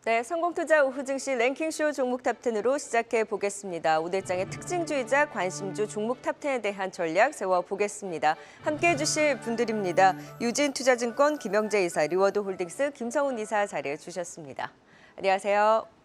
네, 성공투자 오후 증시 랭킹쇼 종목 탑10으로 시작해 보겠습니다. 오늘 장의 특징주의자 관심주 종목 탑10에 대한 전략 세워보겠습니다. 함께해 주실 분들입니다. 유진투자증권 김영재 이사, 리워드홀딩스 김성훈 이사 자리해 주셨습니다. 안녕하세요.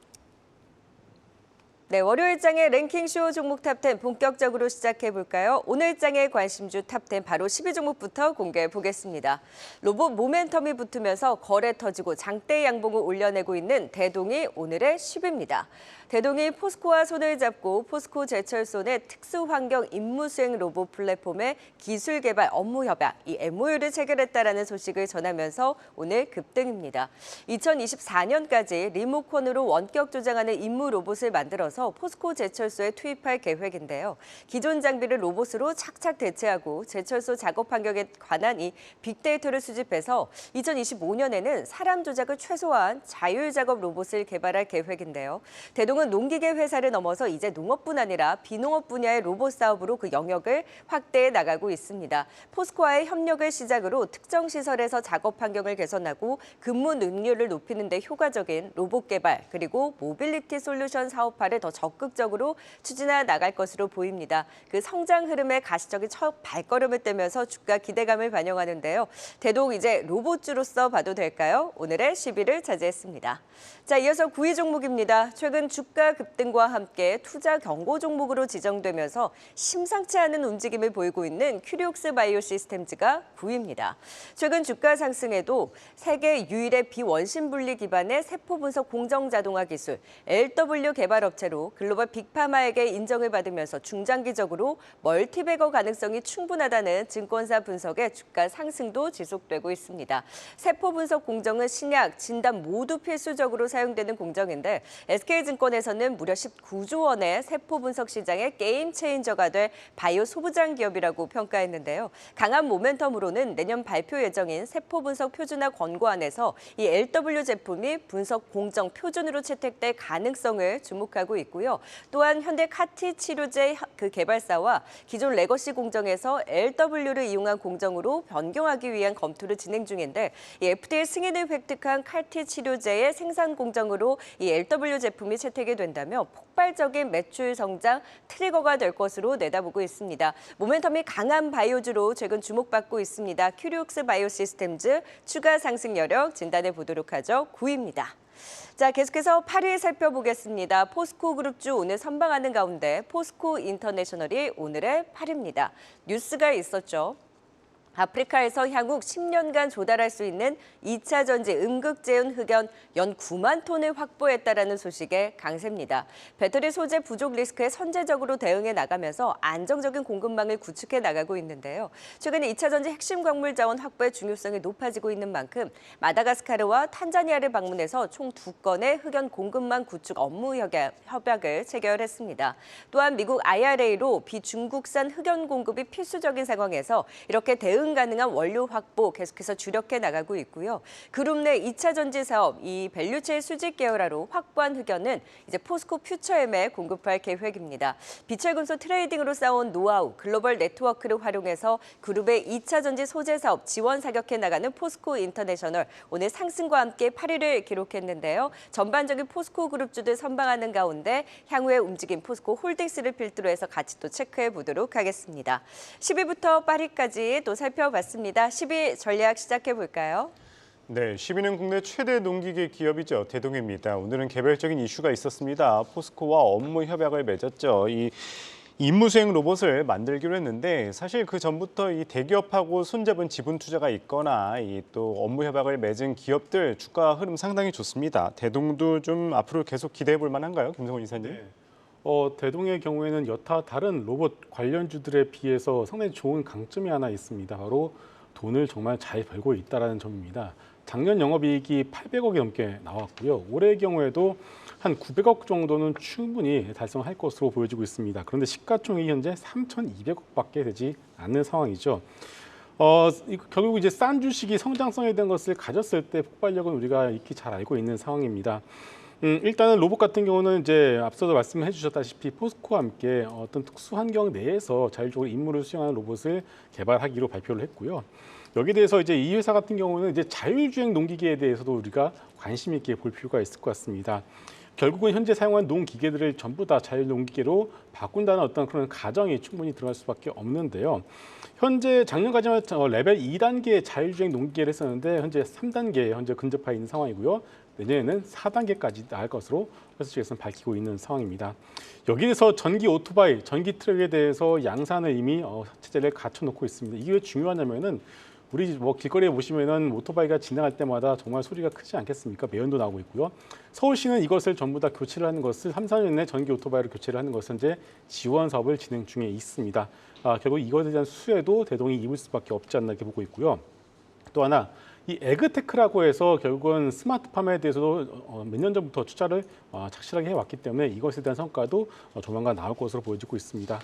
네, 월요일 장의 랭킹쇼 종목 탑10 본격적으로 시작해 볼까요? 오늘 장의 관심주 탑10 바로 12종목부터 공개해 보겠습니다. 로봇 모멘텀이 붙으면서 거래 터지고 장대 양봉을 올려내고 있는 대동이 오늘의 10입니다. 대동이 포스코와 손을 잡고 포스코 제철소 내 특수환경 임무수행 로봇 플랫폼의 기술 개발 업무 협약, 이 MOU를 체결했다라는 소식을 전하면서 오늘 급등입니다. 2024년까지 리모컨으로 원격 조장하는 임무 로봇을 만들어서 포스코 제철소에 투입할 계획인데요. 기존 장비를 로봇으로 착착 대체하고 제철소 작업 환경에 관한 이 빅데이터를 수집해서 2025년에는 사람 조작을 최소화한 자율 작업 로봇을 개발할 계획인데요. 대동은 농기계 회사를 넘어서 이제 농업뿐 아니라 비농업 분야의 로봇 사업으로 그 영역을 확대해 나가고 있습니다. 포스코와의 협력을 시작으로 특정 시설에서 작업 환경을 개선하고 근무 능률을 높이는 데 효과적인 로봇 개발 그리고 모빌리티 솔루션 사업화를 더 적극적으로 추진해 나갈 것으로 보입니다. 그 성장 흐름에 가시적인 첫 발걸음을 떼면서 주가 기대감을 반영하는데요. 대동 이제 로봇주로서 봐도 될까요? 오늘의 10위를 차지했습니다. 자, 이어서 9위 종목입니다. 최근 주가 급등과 함께 투자 경고 종목으로 지정되면서 심상치 않은 움직임을 보이고 있는 큐리옥스 바이오 시스템즈가 9위입니다. 최근 주가 상승에도 세계 유일의 비원심 분리 기반의 세포 분석 공정 자동화 기술 LW 개발 업체로 글로벌 빅파마에게 인정을 받으면서 중장기적으로 멀티베거 가능성이 충분하다는 증권사 분석에 주가 상승도 지속되고 있습니다. 세포 분석 공정은 신약, 진단 모두 필수적으로 사용되는 공정인데 SK증권에서는 무려 19조 원의 세포 분석 시장의 게임 체인저가 될 바이오 소부장 기업이라고 평가했는데요. 강한 모멘텀으로는 내년 발표 예정인 세포 분석 표준화 권고안에서 이 LW 제품이 분석 공정 표준으로 채택될 가능성을 주목하고 있고요. 또한 현대 카티 치료제 그 개발사와 기존 레거시 공정에서 LW를 이용한 공정으로 변경하기 위한 검토를 진행 중인데 이 FDA 승인을 획득한 카티 치료제의 생산 공정으로 이 LW 제품이 채택이 된다면 폭발적인 매출 성장 트리거가 될 것으로 내다보고 있습니다. 모멘텀이 강한 바이오주로 최근 주목받고 있습니다. 큐리옥스 바이오 시스템즈 추가 상승 여력 진단해 보도록 하죠. 9위입니다. 자, 계속해서 8위 살펴보겠습니다. 포스코 그룹주 오늘 선방하는 가운데 포스코 인터내셔널이 오늘의 8위입니다. 뉴스가 있었죠. 아프리카에서 향후 10년간 조달할 수 있는 2차 전지 음극재윤 흑연 연 9만 톤을 확보했다라는 소식에 강세입니다. 배터리 소재 부족 리스크에 선제적으로 대응해 나가면서 안정적인 공급망을 구축해 나가고 있는데요. 최근에 2차 전지 핵심 광물 자원 확보의 중요성이 높아지고 있는 만큼 마다가스카르와 탄자니아를 방문해서 총 2건의 흑연 공급망 구축 업무 협약을 체결했습니다. 또한 미국 IRA로 비중국산 흑연 공급이 필수적인 상황에서 이렇게 대응 가능한 원료 확보 계속해서 주력해 나가고 있고요. 그룹 내 2차 전지 사업, 이 밸류체인 수직 계열화로 확보한 흑연은 이제 포스코 퓨처엠에 공급할 계획입니다. 비철금속 트레이딩으로 쌓아온 노하우, 글로벌 네트워크를 활용해서 그룹의 2차 전지 소재 사업 지원 사격해 나가는 포스코 인터내셔널 오늘 상승과 함께 8위를 기록했는데요. 전반적인 포스코 그룹주들 선방하는 가운데 향후의 움직임 포스코 홀딩스를 필두로 해서 같이 또 체크해 보도록 하겠습니다. 10위부터 8위까지 또 살펴봤습니다. 10위 전략 시작해 볼까요? 네, 10위는 국내 최대 농기계 기업이죠. 대동입니다. 오늘은 개별적인 이슈가 있었습니다. 포스코와 업무 협약을 맺었죠. 이 임무수행 로봇을 만들기로 했는데 사실 그 전부터 이 대기업하고 손잡은 지분 투자가 있거나 이 또 업무 협약을 맺은 기업들 주가 흐름 상당히 좋습니다. 대동도 좀 앞으로 계속 기대해 볼 만한가요, 김성훈 이사님? 네. 대동의 경우에는 여타 다른 로봇 관련주들에 비해서 상당히 좋은 강점이 하나 있습니다. 바로 돈을 정말 잘 벌고 있다는 점입니다. 작년 영업이익이 800억이 넘게 나왔고요. 올해의 경우에도 한 900억 정도는 충분히 달성할 것으로 보여지고 있습니다. 그런데 시가총액이 현재 3,200억밖에 되지 않는 상황이죠. 결국 이제 싼 주식이 성장성에 대한 것을 가졌을 때 폭발력은 우리가 익히 잘 알고 있는 상황입니다. 일단은 로봇 같은 경우는 이제 앞서도 말씀해 주셨다시피 포스코와 함께 어떤 특수 환경 내에서 자율적으로 임무를 수행하는 로봇을 개발하기로 발표를 했고요. 여기에 대해서 이제 이 회사 같은 경우는 이제 자율주행 농기계에 대해서도 우리가 관심 있게 볼 필요가 있을 것 같습니다. 결국은 현재 사용하는 농기계들을 전부 다 자율 농기계로 바꾼다는 어떤 그런 가정이 충분히 들어갈 수밖에 없는데요. 현재 작년까지만 레벨 2단계 자율주행 농기계를 했었는데 현재 3단계에 현재 근접해 있는 상황이고요. 내년에는 4단계까지 나갈 것으로 회사 측에서는 밝히고 있는 상황입니다. 여기에서 전기 오토바이, 전기 트럭에 대해서 양산을 이미 체제를 갖춰놓고 있습니다. 이게 왜 중요하냐면은 우리 뭐 길거리에 보시면은 오토바이가 지나갈 때마다 정말 소리가 크지 않겠습니까? 매연도 나오고 있고요. 서울시는 이것을 전부 다 교체를 하는 것을 3, 4년 내에 전기 오토바이로 교체를 하는 것을 현재 지원 사업을 진행 중에 있습니다. 결국 이것에 대한 수혜도 대동이 입을 수밖에 없지 않나 이렇게 보고 있고요. 또 하나 이 에그테크라고 해서 결국은 스마트팜에 대해서도 몇 년 전부터 투자를 착실하게 해왔기 때문에 이것에 대한 성과도 조만간 나올 것으로 보여지고 있습니다.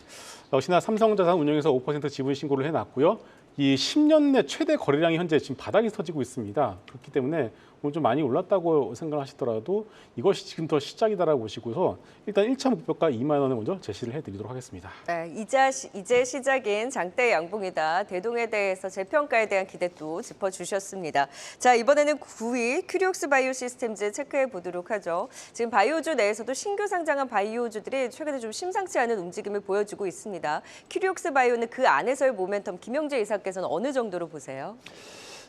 역시나 삼성자산 운용에서 5% 지분 신고를 해놨고요. 이 10년 내 최대 거래량이 현재 지금 바닥이 서지고 있습니다. 그렇기 때문에 오늘 좀 많이 올랐다고 생각하시더라도 이것이 지금 더 시작이다라고 보시고서 일단 1차 목표가 2만 원을 먼저 제시를 해드리도록 하겠습니다. 네, 이제 시작인 장대 양봉이다. 대동에 대해서 재평가에 대한 기대도 짚어주셨습니다. 자, 이번에는 9위 큐리옥스 바이오 시스템즈 체크해 보도록 하죠. 지금 바이오주 내에서도 신규 상장한 바이오주들이 최근에 좀 심상치 않은 움직임을 보여주고 있습니다. 큐리옥스 바이오는 그 안에서의 모멘텀 김영재 이사께서는 어느 정도로 보세요?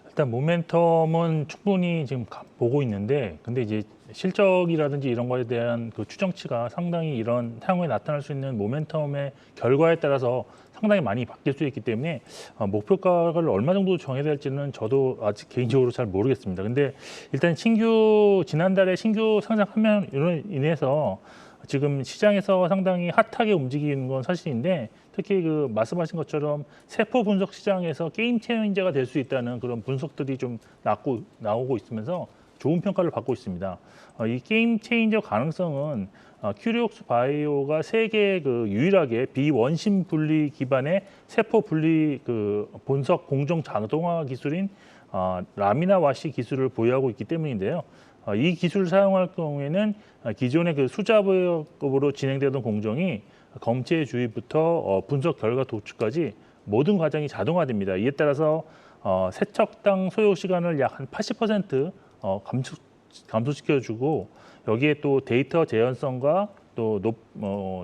일단 모멘텀은 충분히 지금 보고 있는데, 근데 이제 실적이라든지 이런 거에 대한 그 추정치가 상당히 이런 향후에 나타날 수 있는 모멘텀의 결과에 따라서 상당히 많이 바뀔 수 있기 때문에 목표가를 얼마 정도 정해야 될지는 저도 아직 개인적으로 잘 모르겠습니다. 근데 일단 지난달에 신규 상장하면으로 인해서 지금 시장에서 상당히 핫하게 움직이는 건 사실인데, 특히 그 말씀하신 것처럼 세포 분석 시장에서 게임 체인저가 될 수 있다는 그런 분석들이 좀 나오고 있으면서 좋은 평가를 받고 있습니다. 이 게임 체인저 가능성은 큐리옥스 바이오가 세계 그 유일하게 비원심 분리 기반의 세포 분리 그 분석 공정 자동화 기술인 라미나 와시 기술을 보유하고 있기 때문인데요. 이 기술을 사용할 경우에는 기존의 그 수자부업으로 진행되던 공정이 검체 주입부터 분석 결과 도출까지 모든 과정이 자동화됩니다. 이에 따라서 세척당 소요 시간을 약 한 80% 감소시켜주고, 여기에 또 데이터 재현성과 또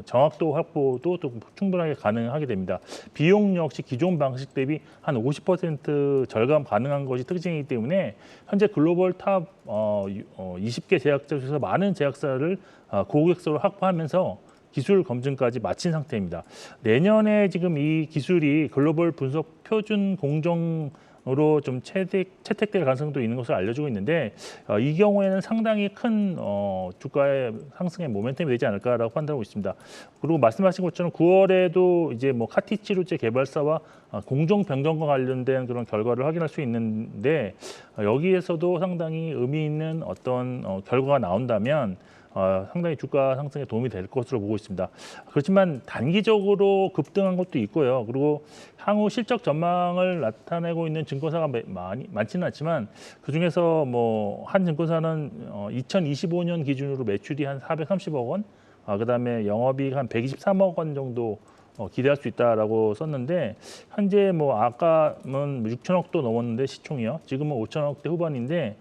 정확도 확보도 또 충분하게 가능하게 됩니다. 비용 역시 기존 방식 대비 한 50% 절감 가능한 것이 특징이기 때문에 현재 글로벌 탑 20개 제약사 중에서 많은 제약사를 고객수로 확보하면서 기술 검증까지 마친 상태입니다. 내년에 지금 이 기술이 글로벌 분석 표준 공정으로 좀 채택될 가능성도 있는 것으로 알려지고 있는데, 이 경우에는 상당히 큰 주가의 상승의 모멘텀이 되지 않을까라고 판단하고 있습니다. 그리고 말씀하신 것처럼 9월에도 이제 뭐 카티 치료제 개발사와 공정 변경과 관련된 그런 결과를 확인할 수 있는데, 여기에서도 상당히 의미 있는 어떤 결과가 나온다면 상당히 주가 상승에 도움이 될 것으로 보고 있습니다. 그렇지만 단기적으로 급등한 것도 있고요. 그리고 향후 실적 전망을 나타내고 있는 증권사가 많지는 않지만, 그중에서 뭐 한 증권사는 2025년 기준으로 매출이 한 430억 원, 그다음에 영업이익 한 123억 원 정도 기대할 수 있다라고 썼는데, 현재 뭐 아까는 6천억도 넘었는데 시총이요. 지금은 5천억대 후반인데,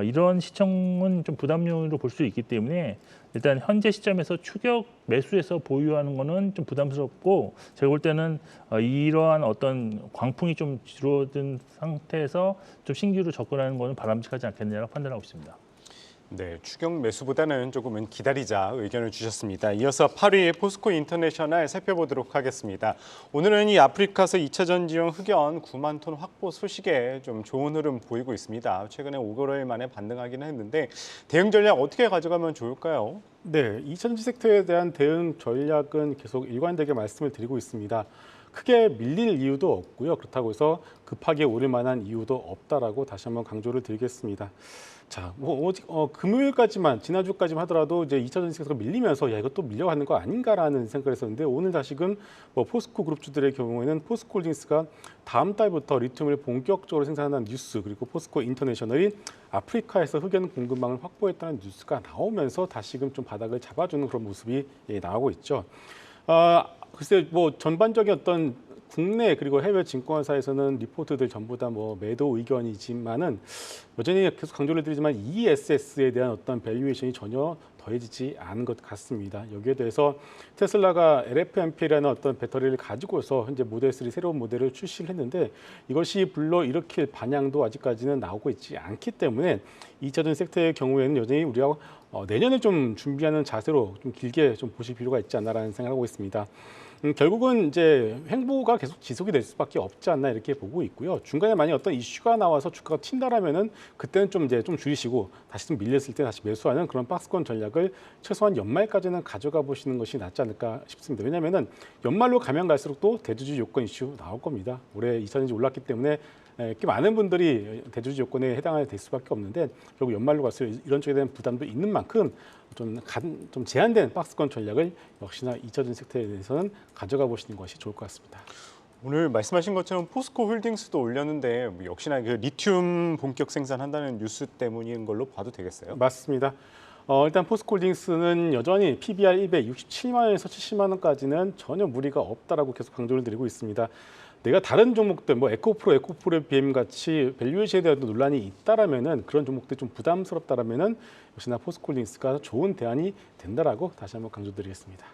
이런 시총은 좀 부담용으로 볼 수 있기 때문에 일단 현재 시점에서 추격 매수해서 보유하는 거는 좀 부담스럽고, 제가 볼 때는 이러한 어떤 광풍이 좀 줄어든 상태에서 좀 신규로 접근하는 거는 바람직하지 않겠느냐고 판단하고 있습니다. 네, 추격 매수보다는 조금은 기다리자 의견을 주셨습니다. 이어서 8위 포스코 인터내셔널 살펴보도록 하겠습니다. 오늘은 이 아프리카서 2차 전지용 흑연 9만 톤 확보 소식에 좀 좋은 흐름 보이고 있습니다. 최근에 5개월 만에 반등하기는 했는데 대응 전략 어떻게 가져가면 좋을까요? 네, 2차 전지 섹터에 대한 대응 전략은 계속 일관되게 말씀을 드리고 있습니다. 크게 밀릴 이유도 없고요. 그렇다고 해서 급하게 오를 만한 이유도 없다라고 다시 한번 강조를 드리겠습니다. 자, 금요일까지만, 지난주까지만 하더라도 이제 2차 전지 섹터가 밀리면서 야, 이것도 밀려가는 거 아닌가라는 생각을 했었는데, 오늘 다시금 포스코 그룹주들의 경우에는 포스코홀딩스가 다음 달부터 리튬을 본격적으로 생산하는 뉴스, 그리고 포스코 인터내셔널이 아프리카에서 흑연 공급망을 확보했다는 뉴스가 나오면서 다시금 좀 바닥을 잡아주는 그런 모습이 나오고 있죠. 글쎄, 뭐 전반적인 어떤 국내 그리고 해외 증권사에서는 리포트들 전부 다 뭐 매도 의견이지만은 여전히 계속 강조를 드리지만 ESS에 대한 어떤 밸류에이션이 전혀 더해지지 않은 것 같습니다. 여기에 대해서 테슬라가 LFMP라는 어떤 배터리를 가지고서 현재 모델 3 새로운 모델을 출시를 했는데 이것이 불러일으킬 반향도 아직까지는 나오고 있지 않기 때문에 2차전 섹터의 경우에는 여전히 우리가 내년에 좀 준비하는 자세로 좀 길게 좀 보실 필요가 있지 않나라는 생각을 하고 있습니다. 결국은 이제 횡보가 계속 지속이 될 수밖에 없지 않나 이렇게 보고 있고요. 중간에 만약 어떤 이슈가 나와서 주가가 튄다라면은 그때는 좀 이제 좀 줄이시고 다시 좀 밀렸을 때 다시 매수하는 그런 박스권 전략을 최소한 연말까지는 가져가 보시는 것이 낫지 않을까 싶습니다. 왜냐하면은 연말로 가면 갈수록 또 대주주 요건 이슈 나올 겁니다. 올해 2차전지 올랐기 때문에 꽤 많은 분들이 대주주 요건에 해당하게 될 수밖에 없는데 결국 연말로 갈수록 이런 쪽에 대한 부담도 있는 만큼 좀 제한된 박스권 전략을 역시나 2차전 섹터에 대해서는 가져가 보시는 것이 좋을 것 같습니다. 오늘 말씀하신 것처럼 포스코 홀딩스도 올렸는데 뭐 역시나 그 리튬 본격 생산한다는 뉴스 때문인 걸로 봐도 되겠어요? 맞습니다. 일단 포스코홀딩스는 여전히 PBR 167만 원에서 70만 원까지는 전혀 무리가 없다라고 계속 강조를 드리고 있습니다. 내가 다른 종목들, 뭐 에코프로 BM 같이 밸류에이션에 대한 논란이 있다라면은 그런 종목들 좀 부담스럽다라면은 역시나 포스코홀딩스가 좋은 대안이 된다라고 다시 한번 강조드리겠습니다.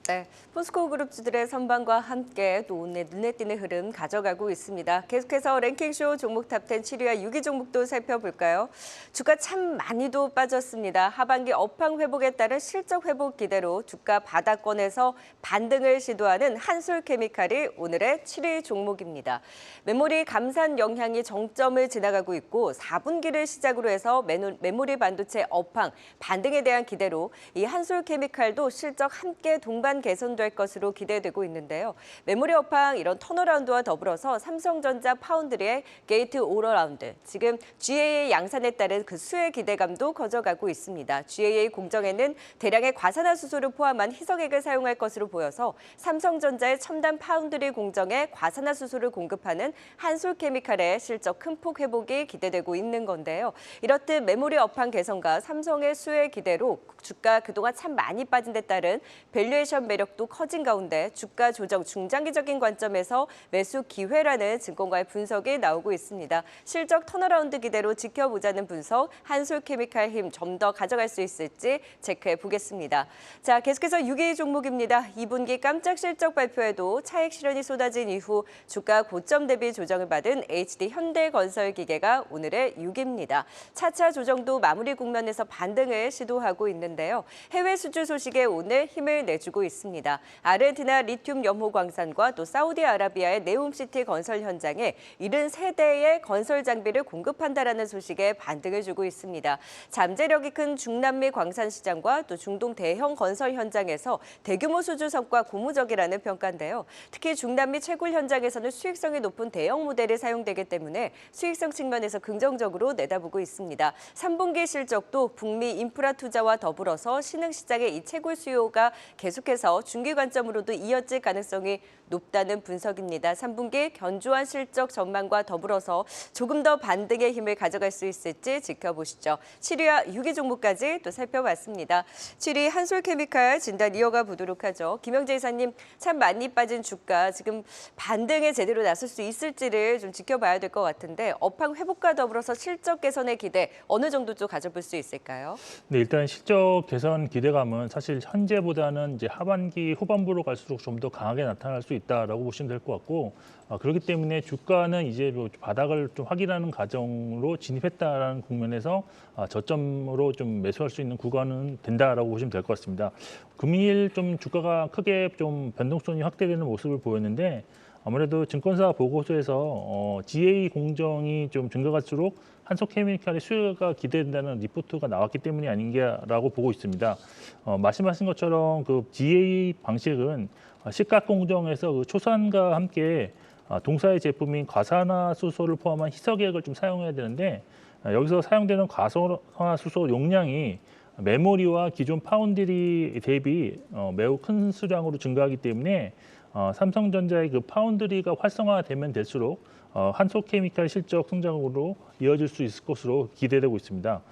네, 포스코 그룹주들의 선방과 함께 또 오늘 눈에 띄는 흐름 가져가고 있습니다. 계속해서 랭킹쇼 종목 탑10 7위와 6위 종목도 살펴볼까요? 주가 참 많이도 빠졌습니다. 하반기 업황 회복에 따른 실적 회복 기대로 주가 바닥권에서 반등을 시도하는 한솔케미칼이 오늘의 7위 종목입니다. 메모리 감산 영향이 정점을 지나가고 있고 4분기를 시작으로 해서 메모리 반도체 업황 반등에 대한 기대로 이 한솔케미칼도 실적 함께 동반 개선될 것으로 기대되고 있는데요. 메모리 업황 이런 턴어라운드와 더불어서 삼성전자 파운드리의 게이트 올어라운드, 지금 GAA 양산에 따른 그 수혜 기대감도 커져가고 있습니다. GAA 공정에는 대량의 과산화수소를 포함한 희석액을 사용할 것으로 보여서 삼성전자의 첨단 파운드리 공정에 과산화수소를 공급하는 한솔케미칼의 실적 큰 폭 회복이 기대되고 있는 건데요. 이렇듯 메모리 업황 개선과 삼성의 수혜 기대로 주가 그동안 참 많이 빠진 데 따른 밸류에이션 매력도 커진 가운데 주가 조정 중장기적인 관점에서 매수 기회라는 증권가의 분석이 나오고 있습니다. 실적 턴어라운드 기대로 지켜보자는 분석, 한솔케미칼 힘 좀 더 가져갈 수 있을지 체크해 보겠습니다. 자, 계속해서 6위 종목입니다. 2분기 깜짝 실적 발표에도 차익 실현이 쏟아진 이후 주가 고점 대비 조정을 받은 HD 현대건설기계가 오늘의 6위입니다. 차차 조정도 마무리 국면에서 반등을 시도하고 있는데요. 해외 수주 소식에 오늘 힘을 내주고 있습니다. 아르헨티나 리튬 염호 광산과 또 사우디아라비아의 네옴시티 건설 현장에 73대의 건설 장비를 공급한다라는 소식에 반등을 주고 있습니다. 잠재력이 큰 중남미 광산 시장과 또 중동 대형 건설 현장에서 대규모 수주 성과 고무적이라는 평가인데요. 특히 중남미 채굴 현장에서는 수익성이 높은 대형 모델이 사용되기 때문에 수익성 측면에서 긍정적으로 내다보고 있습니다. 3분기 실적도 북미 인프라 투자와 더불어서 신흥시장의 이 채굴 수요가 계속해서 중기 관점으로도 이어질 가능성이 높다는 분석입니다. 3분기 견조한 실적 전망과 더불어서 조금 더 반등의 힘을 가져갈 수 있을지 지켜보시죠. 7위와 6위 종목까지 또 살펴봤습니다. 7위 한솔케미칼 진단 이어가 보도록 하죠. 김영재 이사님, 참 많이 빠진 주가 지금 반등에 제대로 나설 수 있을지를 좀 지켜봐야 될 것 같은데 업황 회복과 더불어서 실적 개선의 기대 어느 정도 좀 가져볼 수 있을까요? 네, 일단 실적 개선 기대감은 사실 현재보다는 이제 하반기 후반부로 갈수록 좀 더 강하게 나타날 수 있다라고 보시면 될 것 같고, 그렇기 때문에 주가는 이제 바닥을 좀 확인하는 과정으로 진입했다라는 국면에서 저점으로 좀 매수할 수 있는 구간은 된다라고 보시면 될 것 같습니다. 금일 좀 주가가 크게 좀 변동성이 확대되는 모습을 보였는데 아무래도 증권사 보고서에서 GA 공정이 좀 증가갈수록 한솔케미칼의 수요가 기대된다는 리포트가 나왔기 때문이 아닌가라고 보고 있습니다. 말씀하신 것처럼 그 GA 방식은 시가 공정에서 그 초산과 함께 동사의 제품인 과산화수소를 포함한 희석액을 좀 사용해야 되는데 여기서 사용되는 과산화수소 용량이 메모리와 기존 파운드리 대비 매우 큰 수량으로 증가하기 때문에 삼성전자의 그 파운드리가 활성화되면 될수록 한솔케미칼 실적 성장으로 이어질 수 있을 것으로 기대되고 있습니다.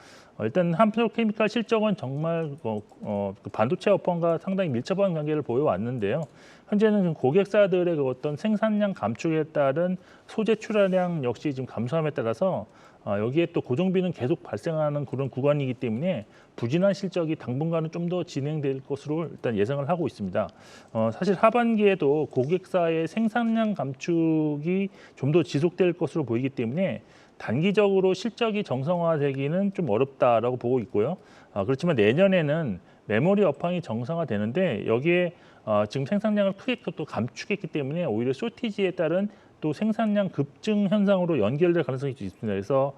일단 한솔케미칼 실적은 정말 그 반도체 업황과 상당히 밀접한 관계를 보여왔는데요. 현재는 고객사들의 그 어떤 생산량 감축에 따른 소재 출하량 역시 지금 감소함에 따라서 여기에 또 고정비는 계속 발생하는 그런 구간이기 때문에 부진한 실적이 당분간은 좀 더 진행될 것으로 일단 예상을 하고 있습니다. 사실 하반기에도 고객사의 생산량 감축이 좀 더 지속될 것으로 보이기 때문에 단기적으로 실적이 정상화되기는 좀 어렵다라고 보고 있고요. 그렇지만 내년에는 메모리 업황이 정상화되는데 여기에 지금 생산량을 크게 또 감축했기 때문에 오히려 쇼티지에 따른 또 생산량 급증 현상으로 연결될 가능성이 있습니다. 그래서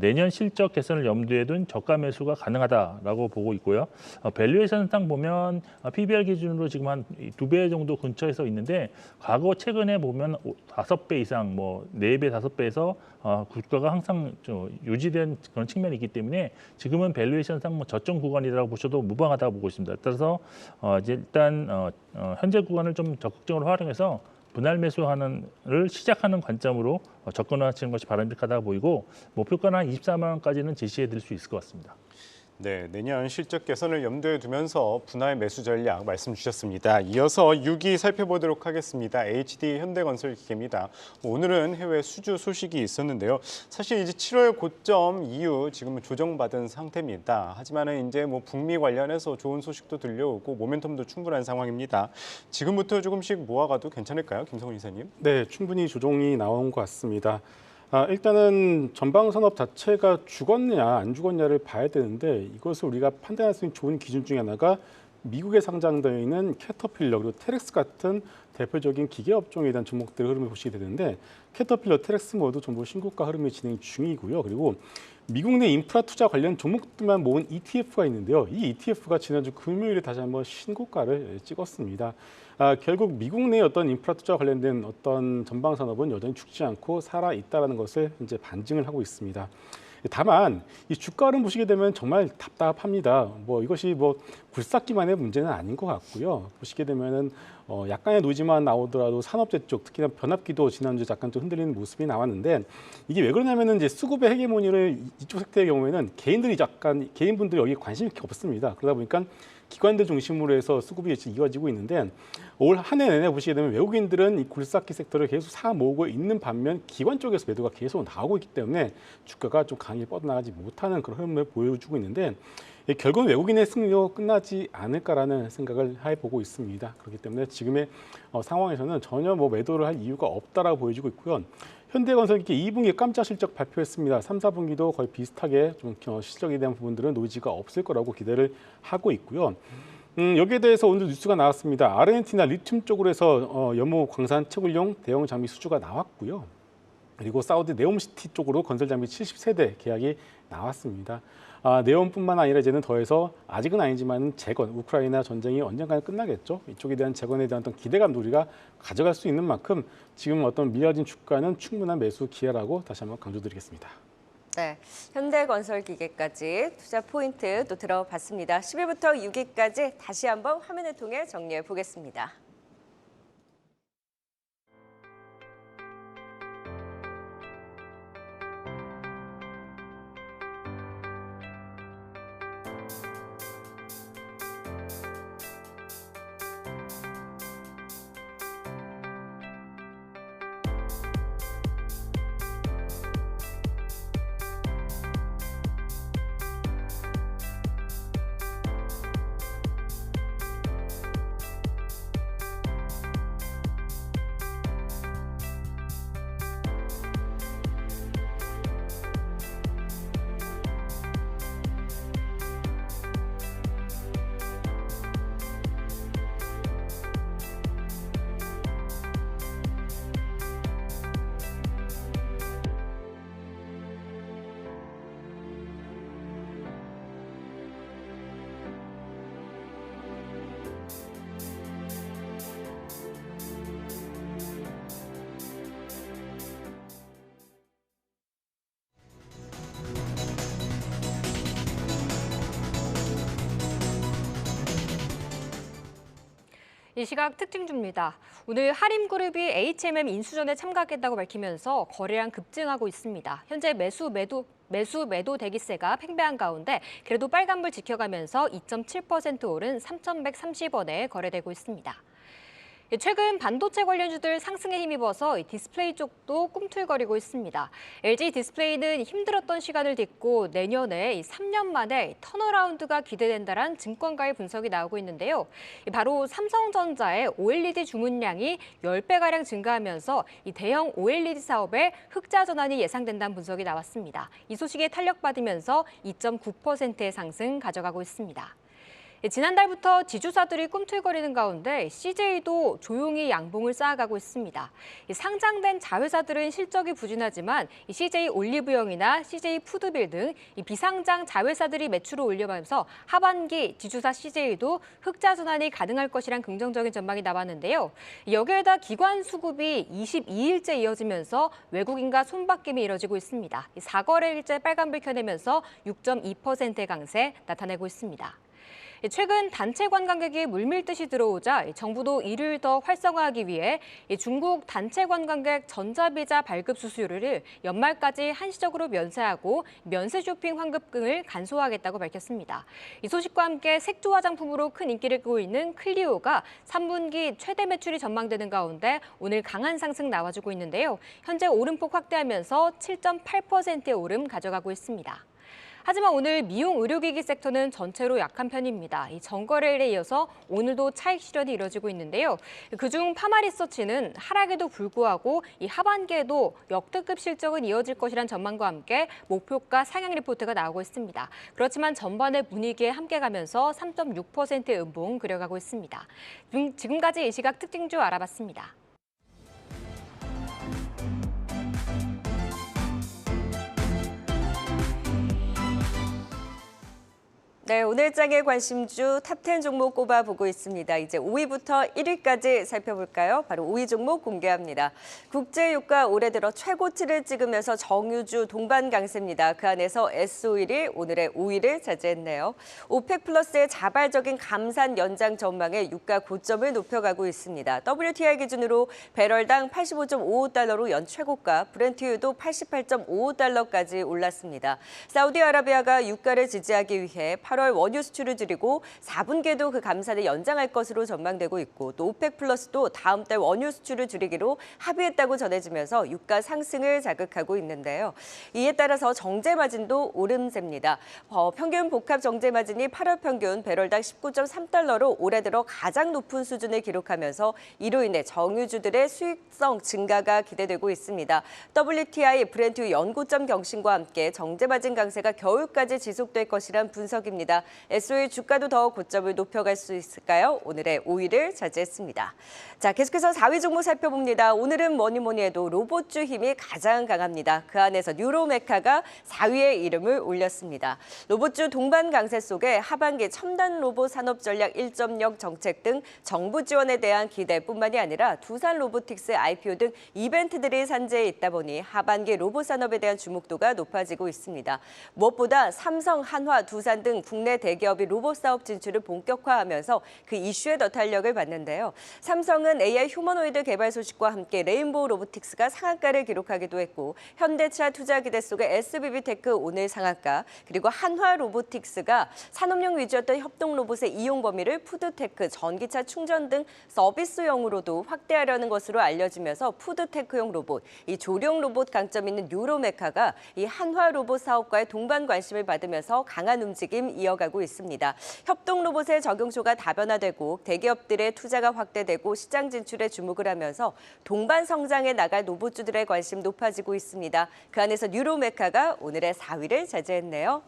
내년 실적 개선을 염두에 둔 저가 매수가 가능하다라고 보고 있고요. 밸류에이션상 보면 PBR 기준으로 지금 한 2배 정도 근처에서 있는데 과거 최근에 보면 5배 이상, 뭐 4배, 5배에서 주가가 항상 유지된 그런 측면이 있기 때문에 지금은 밸류에이션상 뭐 저점 구간이라고 보셔도 무방하다고 보고 있습니다. 따라서 이제 일단 현재 구간을 좀 적극적으로 활용해서 분할 매수하는를 시작하는 관점으로 접근하시는 것이 바람직하다 보이고 목표가는 한 24만 원까지는 제시해 드릴 수 있을 것 같습니다. 네, 내년 실적 개선을 염두에 두면서 분할 매수 전략 말씀 주셨습니다. 이어서 6위 살펴보도록 하겠습니다. HD 현대건설 기계입니다. 오늘은 해외 수주 소식이 있었는데요. 사실 이제 7월 고점 이후 지금은 조정받은 상태입니다. 하지만은 이제 뭐 북미 관련해서 좋은 소식도 들려오고 모멘텀도 충분한 상황입니다. 지금부터 조금씩 모아가도 괜찮을까요, 김성훈 이사님? 네, 충분히 조정이 나온 것 같습니다. 일단은 전방 산업 자체가 죽었냐 안 죽었냐를 봐야 되는데 이것을 우리가 판단할 수 있는 좋은 기준 중에 하나가 미국에 상장되어 있는 캐터필러 그리고 테렉스 같은 대표적인 기계 업종에 대한 종목들의 흐름을 보시게 되는데 캐터필러, 테렉스 모두 전부 신고가 흐름이 진행 중이고요. 그리고 미국 내 인프라 투자 관련 종목들만 모은 ETF가 있는데요. 이 ETF가 지난주 금요일에 다시 한번 신고가를 찍었습니다. 결국 미국 내 어떤 인프라 투자 관련된 어떤 전방 산업은 여전히 죽지 않고 살아 있다라는 것을 이제 반증을 하고 있습니다. 다만 이 주가 흐름 보시게 되면 정말 답답합니다. 뭐 이것이 뭐 굴삭기만의 문제는 아닌 것 같고요. 보시게 되면은 약간의 노이즈만 나오더라도 산업재 쪽, 특히나 변압기도 지난주 잠깐 좀 흔들리는 모습이 나왔는데 이게 왜 그러냐면은 이제 수급의 헤게모니를 이쪽 섹터의 경우에는 개인분들이 여기에 관심이 없습니다. 그러다 보니까 기관들 중심으로 해서 수급이 이어지고 있는데 올 한 해 내내 보시게 되면 외국인들은 이 굴삭기 섹터를 계속 사 모으고 있는 반면 기관 쪽에서 매도가 계속 나오고 있기 때문에 주가가 좀 강하게 뻗어나가지 못하는 그런 흐름을 보여주고 있는데 결국은 외국인의 승리로 끝나지 않을까라는 생각을 해보고 있습니다. 그렇기 때문에 지금의 상황에서는 전혀 뭐 매도를 할 이유가 없다라고 보여지고 있고요. 현대건설기 2분기에 깜짝 실적 발표했습니다. 3, 4분기도 거의 비슷하게 좀 실적에 대한 부분들은 노이즈가 없을 거라고 기대를 하고 있고요. 여기에 대해서 오늘 뉴스가 나왔습니다. 아르헨티나 리튬 쪽으로 해서 연모 광산 채굴용 대형 장비 수주가 나왔고요. 그리고 사우디 네옴시티 쪽으로 건설 장비 70세대 계약이 나왔습니다. 네옴뿐만 아니라 이제는 더해서 아직은 아니지만 재건, 우크라이나 전쟁이 언젠가는 끝나겠죠. 이쪽에 대한 재건에 대한 어떤 기대감도 우리가 가져갈 수 있는 만큼 지금 어떤 밀려진 주가는 충분한 매수 기회라고 다시 한번 강조드리겠습니다. 네, 현대건설기계까지 투자 포인트 또 들어봤습니다. 10위부터 6위까지 다시 한번 화면을 통해 정리해 보겠습니다. 이 시각 특징주입니다. 오늘 하림그룹이 HMM 인수전에 참가하겠다고 밝히면서 거래량 급증하고 있습니다. 현재 매도 대기세가 팽배한 가운데 그래도 빨간불 지켜가면서 2.7% 오른 3,130원에 거래되고 있습니다. 최근 반도체 관련주들 상승에 힘입어서 디스플레이 쪽도 꿈틀거리고 있습니다. LG 디스플레이는 힘들었던 시간을 딛고 내년에 3년 만에 턴어라운드가 기대된다는 증권가의 분석이 나오고 있는데요. 바로 삼성전자의 OLED 주문량이 10배가량 증가하면서 이 대형 OLED 사업에 흑자 전환이 예상된다는 분석이 나왔습니다. 이 소식에 탄력받으면서 2.9%의 상승 가져가고 있습니다. 지난달부터 지주사들이 꿈틀거리는 가운데 CJ도 조용히 양봉을 쌓아가고 있습니다. 상장된 자회사들은 실적이 부진하지만 CJ 올리브영이나 CJ 푸드빌 등 비상장 자회사들이 매출을 올려가면서 하반기 지주사 CJ도 흑자 전환이 가능할 것이란 긍정적인 전망이 나왔는데요. 여기에다 기관 수급이 22일째 이어지면서 외국인과 손바뀜이 이뤄지고 있습니다. 4거래일째 빨간불 켜내면서 6.2%의 강세 나타내고 있습니다. 최근 단체 관광객이 물밀듯이 들어오자 정부도 이를 더 활성화하기 위해 중국 단체 관광객 전자비자 발급 수수료를 연말까지 한시적으로 면세하고 면세 쇼핑 환급금을 간소화하겠다고 밝혔습니다. 이 소식과 함께 색조 화장품으로 큰 인기를 끌고 있는 클리오가 3분기 최대 매출이 전망되는 가운데 오늘 강한 상승 나와주고 있는데요. 현재 오름폭 확대하면서 7.8%의 오름 가져가고 있습니다. 하지만 오늘 미용 의료기기 섹터는 전체로 약한 편입니다. 이 전거래일에 이어서 오늘도 차익 실현이 이뤄지고 있는데요. 그중 파마리서치는 하락에도 불구하고 이 하반기에도 역대급 실적은 이어질 것이란 전망과 함께 목표가 상향 리포트가 나오고 있습니다. 그렇지만 전반의 분위기에 함께 가면서 3.6%의 음봉 그려가고 있습니다. 지금까지 이 시각 특징주 알아봤습니다. 네, 오늘 장의 관심주 탑10 종목 꼽아보고 있습니다. 이제 5위부터 1위까지 살펴볼까요? 바로 5위 종목 공개합니다. 국제유가 올해 들어 최고치를 찍으면서 정유주 동반 강세입니다. 그 안에서 S-오일이 오늘의 5위를 차지했네요. 오펙 플러스의 자발적인 감산 연장 전망에 유가 고점을 높여가고 있습니다. WTI 기준으로 배럴당 85.55달러로 연 최고가, 브렌트유도 88.55달러까지 올랐습니다. 사우디아라비아가 유가를 지지하기 위해 8월 원유 수출을 줄이고 4분기에도 그 감산을 연장할 것으로 전망되고 있고 또 오펙 플러스도 다음 달 원유 수출을 줄이기로 합의했다고 전해지면서 유가 상승을 자극하고 있는데요. 이에 따라서 정제 마진도 오름세입니다. 평균 복합 정제 마진이 8월 평균 배럴당 19.3달러로 올해 들어 가장 높은 수준을 기록하면서 이로 인해 정유주들의 수익성 증가가 기대되고 있습니다. WTI 브렌트 연고점 경신과 함께 정제 마진 강세가 겨울까지 지속될 것이란 분석입니다. S-오일 주가도 더 고점을 높여갈 수 있을까요? 오늘의 5위를 차지했습니다. 자, 계속해서 4위 종목 살펴봅니다. 오늘은 뭐니 해도 로봇주 힘이 가장 강합니다. 그 안에서 뉴로메카가 4위에 이름을 올렸습니다. 로봇주 동반 강세 속에 하반기 첨단 로봇 산업 전략 1.0 정책 등 정부 지원에 대한 기대뿐만이 아니라 두산 로보틱스 IPO 등 이벤트들이 산재해 있다 보니 하반기 로봇 산업에 대한 주목도가 높아지고 있습니다. 무엇보다 삼성, 한화, 두산 등 국내 대기업이 로봇 사업 진출을 본격화하면서 그 이슈에 더 탄력을 받는데요. 삼성은 AI 휴머노이드 개발 소식과 함께 레인보우 로보틱스가 상한가를 기록하기도 했고 현대차 투자 기대 속에 SBB테크 오늘 상한가, 그리고 한화 로보틱스가 산업용 위주였던 협동 로봇의 이용 범위를 푸드테크, 전기차 충전 등 서비스용으로도 확대하려는 것으로 알려지면서 푸드테크용 로봇, 이 조령 로봇 강점 있는 뉴로메카가 이 한화 로봇 사업과의 동반 관심을 받으면서 강한 움직임 이어가고 있습니다. 협동 로봇의 적용쇼가 다변화되고 대기업들의 투자가 확대되고 시장 진출에 주목을 하면서 동반 성장에 나갈 로봇주들의 관심 높아지고 있습니다. 그 안에서 뉴로메카가 오늘의 4위를 차지했네요.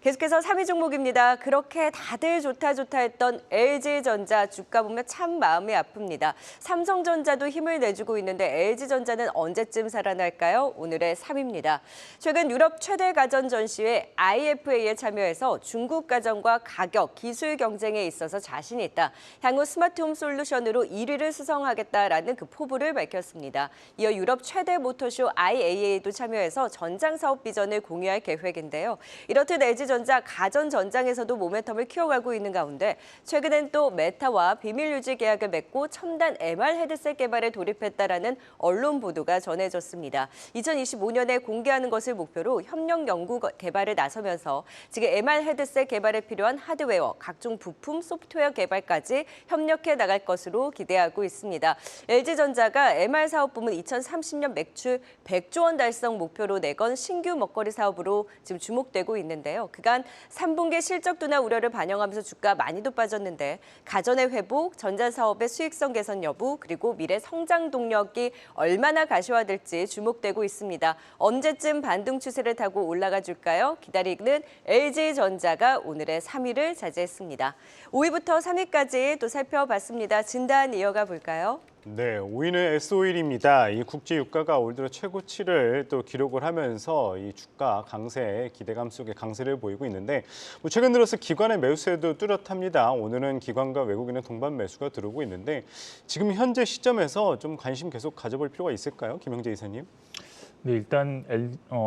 계속해서 3위 종목입니다. 그렇게 다들 좋다 했던 LG전자 주가 보면 참 마음이 아픕니다. 삼성전자도 힘을 내주고 있는데 LG전자는 언제쯤 살아날까요? 오늘의 3위입니다. 최근 유럽 최대 가전 전시회 IFA에 참여해서 중국 가전과 가격, 기술 경쟁에 있어서 자신이 있다. 향후 스마트홈 솔루션으로 1위를 수성하겠다라는 그 포부를 밝혔습니다. 이어 유럽 최대 모터쇼 IAA도 참여해서 전장 사업 비전을 공유할 계획인데요. 이렇듯 LG LG전자 가전 전장에서도 모멘텀을 키워가고 있는 가운데 최근엔 또 메타와 비밀 유지 계약을 맺고 첨단 MR 헤드셋 개발에 돌입했다라는 언론 보도가 전해졌습니다. 2025년에 공개하는 것을 목표로 협력 연구 개발에 나서면서 지금 MR 헤드셋 개발에 필요한 하드웨어, 각종 부품, 소프트웨어 개발까지 협력해 나갈 것으로 기대하고 있습니다. LG전자가 MR 사업 부문 2030년 매출 100조 원 달성 목표로 내건 신규 먹거리 사업으로 지금 주목되고 있는데요. 그간 3분기 실적 둔화 우려를 반영하면서 주가 많이도 빠졌는데 가전의 회복, 전자 사업의 수익성 개선 여부, 그리고 미래 성장 동력이 얼마나 가시화될지 주목되고 있습니다. 언제쯤 반등 추세를 타고 올라가 줄까요? 기다리는 LG전자가 오늘의 3위를 차지했습니다. 5위부터 3위까지 또 살펴봤습니다. 진단 이어가 볼까요? 네, 5위는 S-오일입니다. 이 국제 유가가 올 들어 최고치를 또 기록을 하면서 이 주가 강세, 기대감 속에 강세를 보이고 있는데 최근 들어서 기관의 매수세도 뚜렷합니다. 오늘은 기관과 외국인의 동반 매수가 들어오고 있는데 지금 현재 시점에서 좀 관심 계속 가져볼 필요가 있을까요? 김영재 이사님. 네, 일단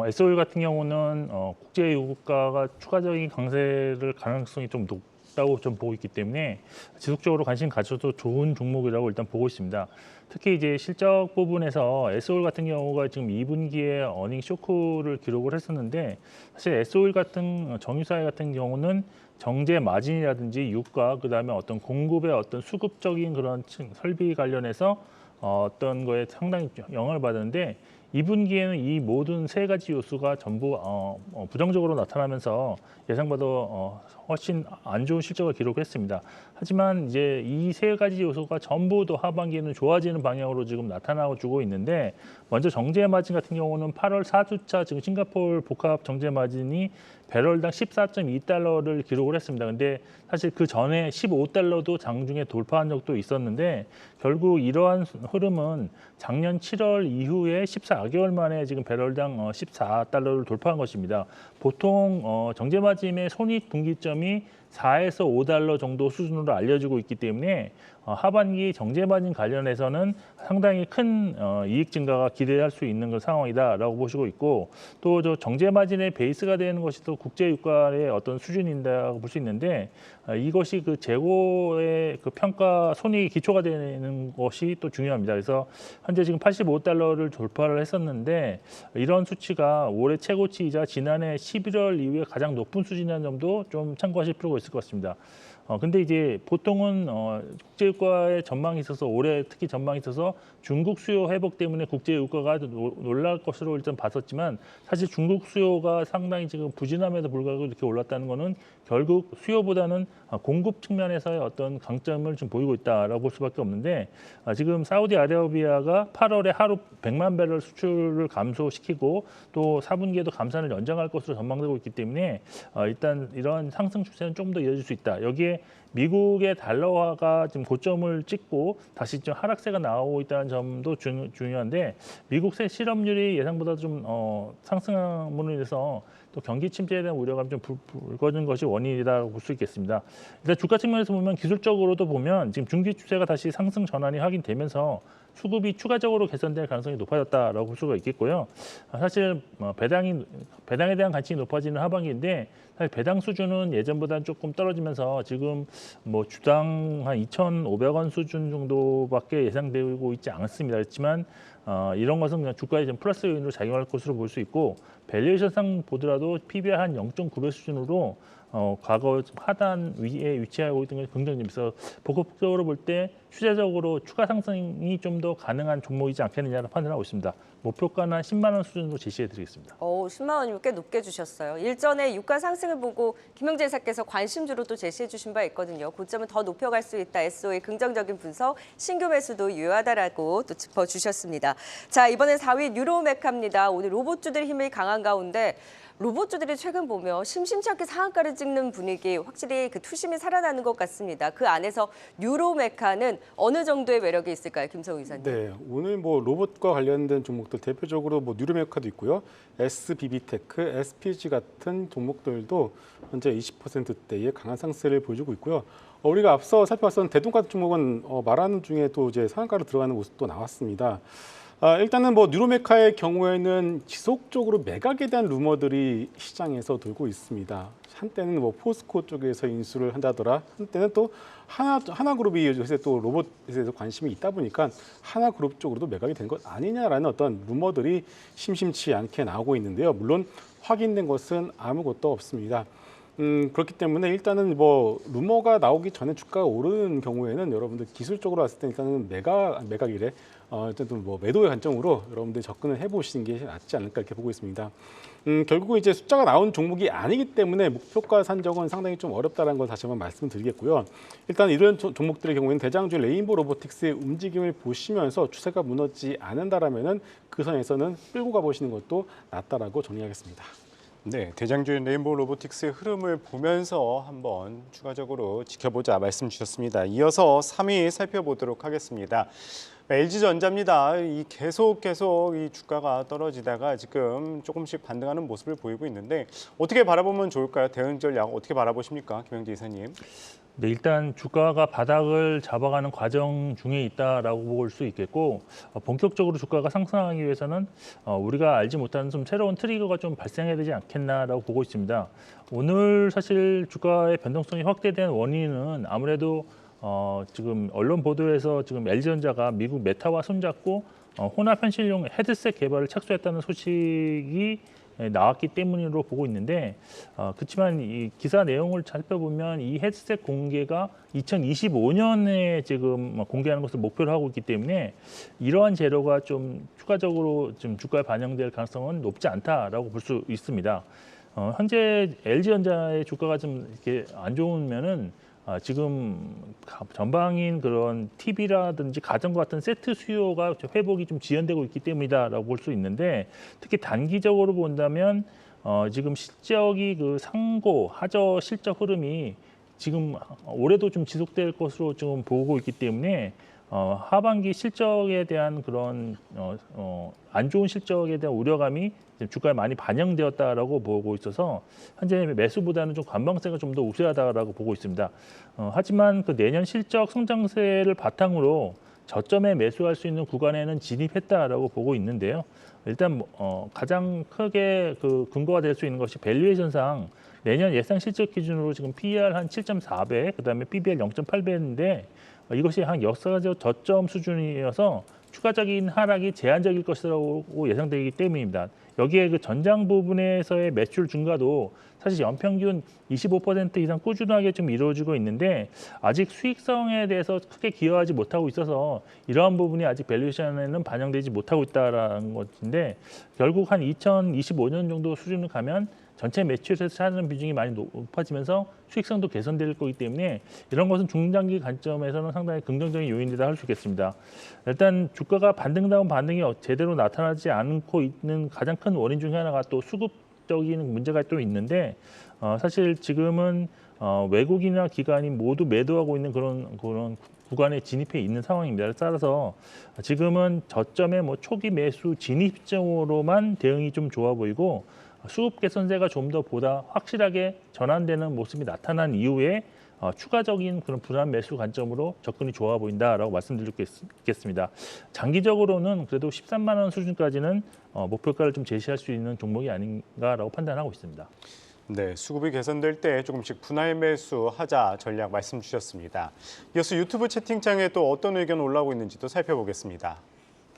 S-오일 같은 경우는 국제 유가가 추가적인 강세를 가능성이 좀 높다고 좀 보고 있기 때문에 지속적으로 관심 가져도 좋은 종목이라고 일단 보고 있습니다. 특히 이제 실적 부분에서 S-오일 같은 경우가 지금 2분기에 어닝 쇼크를 기록을 했었는데 사실 S-오일 같은 정유사회 같은 경우는 정제 마진이라든지 유가 그다음에 어떤 공급의 어떤 수급적인 그런 설비 관련해서 어떤 거에 상당히 영향을 받았는데 2분기에는 이 모든 세 가지 요소가 전부 부정적으로 나타나면서 예상보다 훨씬 안 좋은 실적을 기록했습니다. 하지만 이제 이 세 가지 요소가 전부 더 하반기에는 좋아지는 방향으로 지금 나타나고 주고 있는데 먼저 정제 마진 같은 경우는 8월 4주차 지금 싱가포르 복합 정제 마진이 배럴당 14.2달러를 기록을 했습니다. 근데 사실 그 전에 15달러도 장중에 돌파한 적도 있었는데 결국 이러한 흐름은 작년 7월 이후에 14개월 만에 지금 배럴당 14달러를 돌파한 것입니다. 보통 정제 마진의 손익 분기점이 4에서 5달러 정도 수준으로 알려지고 있기 때문에 하반기 정제 마진 관련해서는 상당히 큰 이익 증가가 기대할 수 있는 상황이다라고 보시고 있고 또 저 정제 마진의 베이스가 되는 것이 또 국제 유가의 어떤 수준이라고 볼 수 있는데 이것이 그 재고의 그 평가 손익이 기초가 되는 것이 또 중요합니다. 그래서 현재 지금 85달러를 돌파를 했었는데 이런 수치가 올해 최고치이자 지난해 11월 이후에 가장 높은 수준이라는 점도 좀 참고하실 필요가 있을 것 같습니다. 근데 이제 보통은 국제유가의 전망이 있어서 올해 특히 전망이 있어서 중국 수요 회복 때문에 국제유가가 놀랄 것으로 일단 봤었지만 사실 중국 수요가 상당히 지금 부진함에도 불구하고 이렇게 올랐다는 것은 결국 수요보다는 공급 측면에서의 어떤 강점을 좀 보이고 있다라고 볼 수밖에 없는데 지금 사우디아라비아가 8월에 하루 100만 배럴 수출을 감소시키고 또 4분기에도 감산을 연장할 것으로 전망되고 있기 때문에 일단 이러한 상승 추세는 좀 더 이어질 수 있다. 여기에 미국의 달러화가 지금 고점을 찍고 다시 좀 하락세가 나오고 있다는 점도 중요한데 미국 새 실업률이 예상보다 좀 상승함으로 인해서 또 경기 침체에 대한 우려감이 좀 불거진 것이 원인이라고 볼 수 있겠습니다. 일단 주가 측면에서 보면 기술적으로도 보면 지금 중기 추세가 다시 상승 전환이 확인되면서 수급이 추가적으로 개선될 가능성이 높아졌다라고 볼 수가 있겠고요. 사실 배당에 대한 관심이 높아지는 하반기인데 사실 배당 수준은 예전보다는 조금 떨어지면서 지금 뭐 주당 한 2,500원 수준 정도밖에 예상되고 있지 않습니다. 그렇지만 이런 것은 그냥 주가에 좀 플러스 요인으로 작용할 것으로 볼 수 있고 밸류에이션상 보더라도 PBR 한 0.9배 수준으로 과거 하단 위에 위치하고 있던 것이 긍정적이면서 복합적으로 볼 때 추세적으로 추가 상승이 좀 더 가능한 종목이지 않겠느냐를 판단하고 있습니다. 목표가는 한 10만 원 수준으로 제시해드리겠습니다. 10만 원이면 꽤 높게 주셨어요. 일전에 유가 상승을 보고 김영재 이사께서 관심주로 또 제시해 주신 바 있거든요. 고점은 더 높여갈 수 있다. S-오일 긍정적인 분석, 신규 매수도 유효하다라고 또 짚어주셨습니다. 자, 이번엔 4위 뉴로메카입니다. 오늘 로봇주들 힘이 강한 가운데 로봇주들이 최근 보면 심심치 않게 상한가를 찍는 분위기, 확실히 그 투심이 살아나는 것 같습니다. 그 안에서 뉴로메카는 어느 정도의 매력이 있을까요, 김성우 이사님? 네, 오늘 뭐 로봇과 관련된 종목들 대표적으로 뭐 뉴로메카도 있고요, SBB테크, SPG 같은 종목들도 현재 20%대의 강한 상승을 보여주고 있고요. 우리가 앞서 살펴봤던 대동 같은 종목은 말하는 중에 또 이제 상한가로 들어가는 모습도 나왔습니다. 일단은 뭐 뉴로메카의 경우에는 지속적으로 매각에 대한 루머들이 시장에서 돌고 있습니다. 한때는 뭐 포스코 쪽에서 인수를 한다더라. 한때는 또 하나그룹이 요새 또 로봇에 관심이 있다 보니까 하나그룹 쪽으로도 매각이 된 것 아니냐라는 어떤 루머들이 심심치 않게 나오고 있는데요. 물론 확인된 것은 아무것도 없습니다. 그렇기 때문에 일단은 뭐 루머가 나오기 전에 주가가 오르는 경우에는 여러분들 기술적으로 봤을 때 일단은 매각일에 어쨌든 뭐 매도의 관점으로 여러분들 접근을 해보시는 게 낫지 않을까 이렇게 보고 있습니다. 결국은 이제 숫자가 나온 종목이 아니기 때문에 목표가 산정은 상당히 좀 어렵다는 걸 다시 한번 말씀드리겠고요. 일단 이런 종목들의 경우에는 대장주 레인보우 로보틱스의 움직임을 보시면서 추세가 무너지지 않는다라면은 그 선에서는 끌고 가보시는 것도 낫다라고 정리하겠습니다. 네, 대장주인 레인보우 로보틱스의 흐름을 보면서 한번 추가적으로 지켜보자 말씀 주셨습니다. 이어서 3위 살펴보도록 하겠습니다. LG전자입니다. 계속 이 주가가 떨어지다가 지금 조금씩 반등하는 모습을 보이고 있는데 어떻게 바라보면 좋을까요? 대응 전략 어떻게 바라보십니까? 김영재 이사님. 네, 일단 주가가 바닥을 잡아가는 과정 중에 있다라고 볼 수 있겠고 본격적으로 주가가 상승하기 위해서는 우리가 알지 못하는 좀 새로운 트리거가 좀 발생해야 되지 않겠나라고 보고 있습니다. 오늘 사실 주가의 변동성이 확대된 원인은 아무래도 지금 언론 보도에서 지금 LG전자가 미국 메타와 손잡고 혼합 현실용 헤드셋 개발을 착수했다는 소식이 나왔기 때문으로 보고 있는데 그렇지만 이 기사 내용을 살펴보면 이 헤드셋 공개가 2025년에 지금 공개하는 것을 목표로 하고 있기 때문에 이러한 재료가 좀 추가적으로 좀 주가에 반영될 가능성은 높지 않다라고 볼 수 있습니다. 현재 LG전자의 주가가 좀 이렇게 안 좋으면은 지금 전방인 그런 TV라든지 가전과 같은 세트 수요가 회복이 좀 지연되고 있기 때문이다라고 볼 수 있는데 특히 단기적으로 본다면 지금 실적이 그 상고 하저 실적 흐름이 지금 올해도 좀 지속될 것으로 지금 보고 있기 때문에 하반기 실적에 대한 그런 안 좋은 실적에 대한 우려감이 주가에 많이 반영되었다라고 보고 있어서 현재 매수보다는 좀 관망세가 좀 더 우세하다라고 보고 있습니다. 하지만 그 내년 실적 성장세를 바탕으로 저점에 매수할 수 있는 구간에는 진입했다라고 보고 있는데요. 일단 가장 크게 그 근거가 될 수 있는 것이 밸류에이션상 내년 예상 실적 기준으로 지금 PER 한 7.4배, 그다음에 PBR 0.8배인데 이것이 한 역사적 저점 수준이어서 추가적인 하락이 제한적일 것이라고 예상되기 때문입니다. 여기에 그 전장 부분에서의 매출 증가도 사실 연평균 25% 이상 꾸준하게 좀 이루어지고 있는데 아직 수익성에 대해서 크게 기여하지 못하고 있어서 이러한 부분이 아직 밸류에이션에는 반영되지 못하고 있다는 것인데 결국 한 2025년 정도 수준을 가면 전체 매출에서 차지하는 비중이 많이 높아지면서 수익성도 개선될 거기 때문에 이런 것은 중장기 관점에서는 상당히 긍정적인 요인이다 할 수 있겠습니다. 일단 주가가 반등다운 반등이 제대로 나타나지 않고 있는 가장 큰 원인 중에 하나가 또 수급적인 문제가 또 있는데 사실 지금은 외국인이나 기관이 모두 매도하고 있는 그런 구간에 진입해 있는 상황입니다. 따라서 지금은 저점의 초기 매수 진입점으로만 대응이 좀 좋아 보이고 수급 개선세가 좀 더 보다 확실하게 전환되는 모습이 나타난 이후에 추가적인 그런 분할 매수 관점으로 접근이 좋아 보인다라고 말씀드리겠습니다. 장기적으로는 그래도 13만 원 수준까지는 목표가를 좀 제시할 수 있는 종목이 아닌가라고 판단하고 있습니다. 네, 수급이 개선될 때 조금씩 분할 매수하자 전략 말씀 주셨습니다. 이어서 유튜브 채팅창에 또 어떤 의견 올라오고 있는지도 살펴보겠습니다.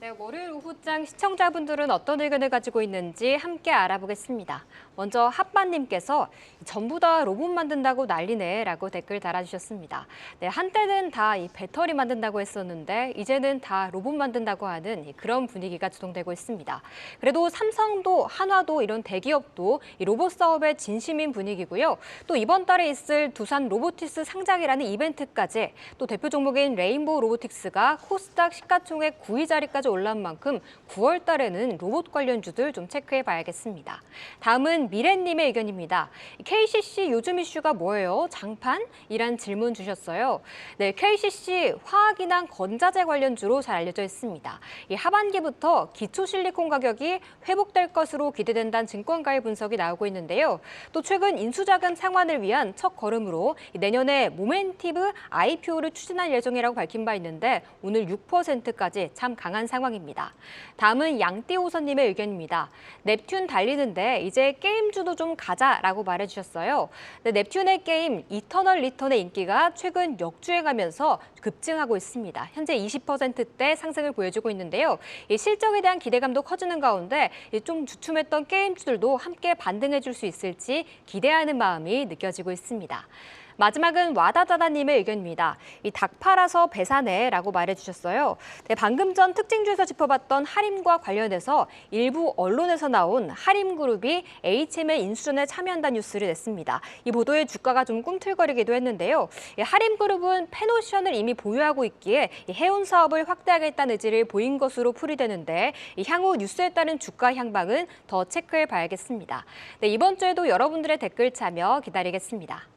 네, 월요일 오후장 시청자분들은 어떤 의견을 가지고 있는지 함께 알아보겠습니다. 먼저 핫반님께서 전부 다 로봇 만든다고 난리네라고 댓글 달아주셨습니다. 네, 한때는 다 이 배터리 만든다고 했었는데 이제는 다 로봇 만든다고 하는 그런 분위기가 조성되고 있습니다. 그래도 삼성도 한화도 이런 대기업도 이 로봇 사업에 진심인 분위기고요. 또 이번 달에 있을 두산 로보티스 상장이라는 이벤트까지 또 대표 종목인 레인보우 로보틱스가 코스닥 시가총액 9위 자리까지 올라온 만큼 9월 달에는 로봇 관련주들 좀 체크해 봐야겠습니다. 다음은 미래님의 의견입니다. KCC 요즘 이슈가 뭐예요? 장판이란 질문 주셨어요. 네, KCC 화학인환 건자재 관련주로 잘 알려져 있습니다. 이 하반기부터 기초 실리콘 가격이 회복될 것으로 기대된다는 증권가의 분석이 나오고 있는데요. 또 최근 인수자금 상환을 위한 첫 걸음으로 내년에 모멘티브 IPO를 추진할 예정이라고 밝힌 바 있는데 오늘 6%까지 참 강한 상황입니다. 다음은 양띠호선님의 의견입니다. 넵튠 달리는데 이제 게임주도 좀 가자라고 말해주셨어요. 네, 넵튠의 게임 이터널 리턴의 인기가 최근 역주행하면서 급증하고 있습니다. 현재 20%대 상승을 보여주고 있는데요. 이 실적에 대한 기대감도 커지는 가운데 좀 주춤했던 게임주들도 함께 반등해줄 수 있을지 기대하는 마음이 느껴지고 있습니다. 마지막은 와다다다님의 의견입니다. 이 닭 팔아서 배사네라고 말해주셨어요. 네, 방금 전 특징주에서 짚어봤던 하림과 관련해서 일부 언론에서 나온 하림그룹이 HM의 인수전에 참여한다는 뉴스를 냈습니다. 이 보도에 주가가 좀 꿈틀거리기도 했는데요. 이 하림그룹은 펜오션을 이미 보유하고 있기에 이 해운 사업을 확대하겠다는 의지를 보인 것으로 풀이되는데 이 향후 뉴스에 따른 주가 향방은 더 체크해 봐야겠습니다. 네, 이번 주에도 여러분들의 댓글 참여 기다리겠습니다.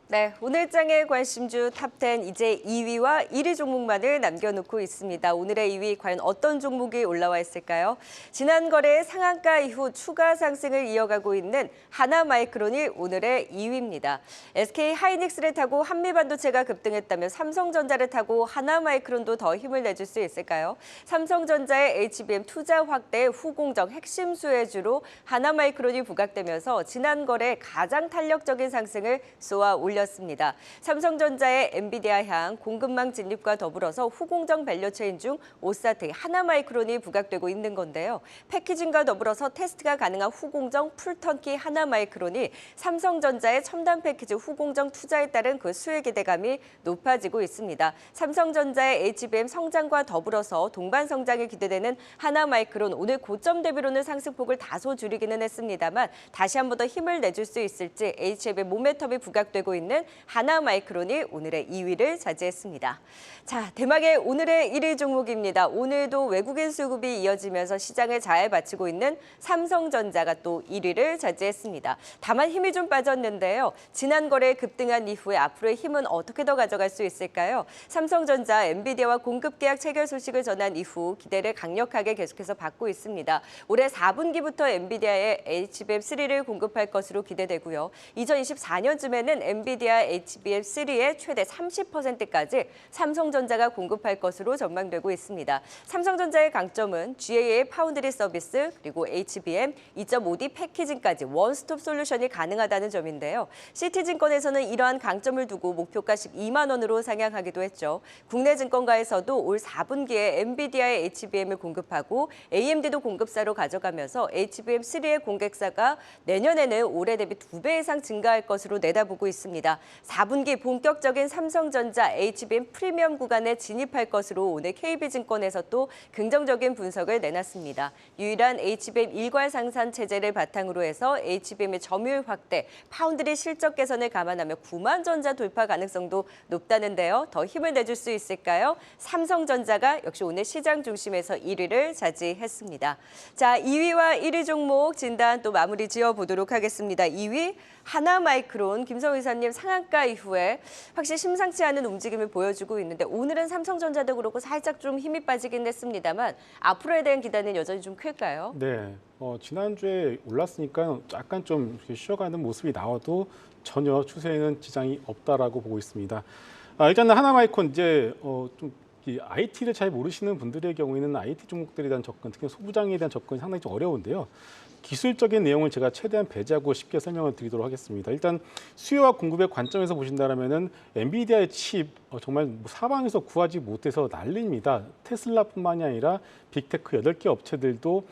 네, 오늘장의 관심주 탑10 이제 2위와 1위 종목만을 남겨놓고 있습니다. 오늘의 2위 과연 어떤 종목이 올라와 있을까요? 지난 거래 상한가 이후 추가 상승을 이어가고 있는 하나마이크론이 오늘의 2위입니다. SK하이닉스를 타고 한미반도체가 급등했다면 삼성전자를 타고 하나마이크론도 더 힘을 내줄 수 있을까요? 삼성전자의 HBM 투자 확대 후공정 핵심 수혜주로 하나마이크론이 부각되면서 지난 거래 가장 탄력적인 상승을 쏘아 올렸습니다. 삼성전자의 엔비디아 향 공급망 진입과 더불어서 후공정 밸류체인 중 오사트 하나마이크론이 부각되고 있는 건데요. 패키징과 더불어서 테스트가 가능한 후공정 풀턴키 하나마이크론이 삼성전자의 첨단 패키지 후공정 투자에 따른 그 수혜 기대감이 높아지고 있습니다. 삼성전자의 HBM 성장과 더불어서 동반 성장이 기대되는 하나마이크론 오늘 고점 대비로는 상승폭을 다소 줄이기는 했습니다만 다시 한 번 더 힘을 내줄 수 있을지 HBM 모멘텀이 부각되고 있는 하나마이크론이 오늘의 2위를 차지했습니다. 자, 대망의 오늘의 1위 종목입니다. 오늘도 외국인 수급이 이어지면서 시장을 잘 받치고 있는 삼성전자가 또 1위를 차지했습니다. 다만 힘이 좀 빠졌는데요. 지난 거래 급등한 이후에 앞으로의 힘은 어떻게 더 가져갈 수 있을까요? 삼성전자, 엔비디아와 공급 계약 체결 소식을 전한 이후 기대를 강력하게 계속해서 받고 있습니다. 올해 4분기부터 엔비디아의 HBM3를 공급할 것으로 기대되고요. 2024년쯤에는 엔비디아 HBM3의 최대 30%까지 삼성전자가 공급할 것으로 전망되고 있습니다. 삼성전자의 강점은 GA의 파운드리 서비스 그리고 HBM 2.5D 패키징까지 원스톱 솔루션이 가능하다는 점인데요. 시티증권에서는 이러한 강점을 두고 목표가 12만 원으로 상향하기도 했죠. 국내 증권가에서도 올 4분기에 엔비디아의 HBM을 공급하고 AMD도 공급사로 가져가면서 HBM3의 공급사가 내년에는 올해 대비 2배 이상 증가할 것으로 내다보고 있습니다. 4분기 본격적인 삼성전자 HBM 프리미엄 구간에 진입할 것으로 오늘 KB증권에서 또 긍정적인 분석을 내놨습니다. 유일한 HBM 일괄 상산 체제를 바탕으로 해서 HBM의 점유율 확대, 파운드리 실적 개선을 감안하며 9만 전자 돌파 가능성도 높다는데요. 더 힘을 내줄 수 있을까요? 삼성전자가 역시 오늘 시장 중심에서 1위를 차지했습니다. 자, 2위와 1위 종목 진단 또 마무리 지어보도록 하겠습니다. 2위 하나마이크론 김성우 이사님 상한가 이후에 확실히 심상치 않은 움직임을 보여주고 있는데 오늘은 삼성전자도 그렇고 살짝 좀 힘이 빠지긴 했습니다만 앞으로에 대한 기대는 여전히 좀 클까요? 네, 지난주에 올랐으니까 약간 좀 쉬어가는 모습이 나와도 전혀 추세에는 지장이 없다라고 보고 있습니다. 일단은 하나마이크론 이제 좀 IT를 잘 모르시는 분들의 경우에는 IT 종목들에 대한 접근, 특히 소부장에 대한 접근이 상당히 좀 어려운데요. 기술적인 내용을 제가 최대한 배제하고 쉽게 설명을 드리도록 하겠습니다. 일단 수요와 공급의 관점에서 보신다면은 엔비디아의 칩 정말 사방에서 구하지 못해서 난리입니다. 테슬라뿐만이 아니라 빅테크 8개 업체들도